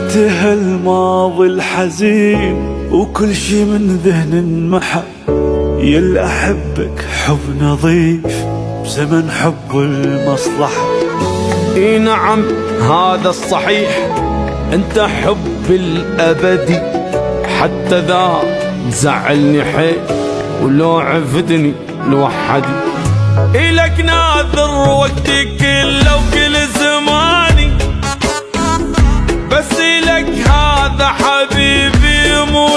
انتهى الماضي الحزين وكل شي من ذهن انمحى، يل أحبك حب نظيف بزمن حب المصلحة. اي نعم هذا الصحيح، انت حب الابدي، حتى ذا زعلني حيل ولو عفتني لوحدي. إلك ناذر وقتي كله وكل زماني، بس إلك هذا حبيبي مو